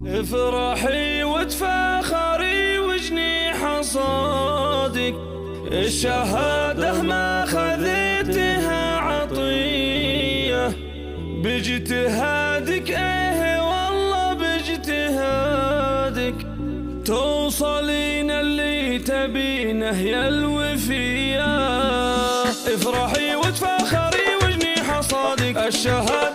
افرحي وتفاخري وجنيح صادق، الشهادة ما خذيتها عطية، باجتهادك والله باجتهادك توصلين اللي تبينه يا الوفية. افرحي وتفاخري وجنيح صادق، الشهادة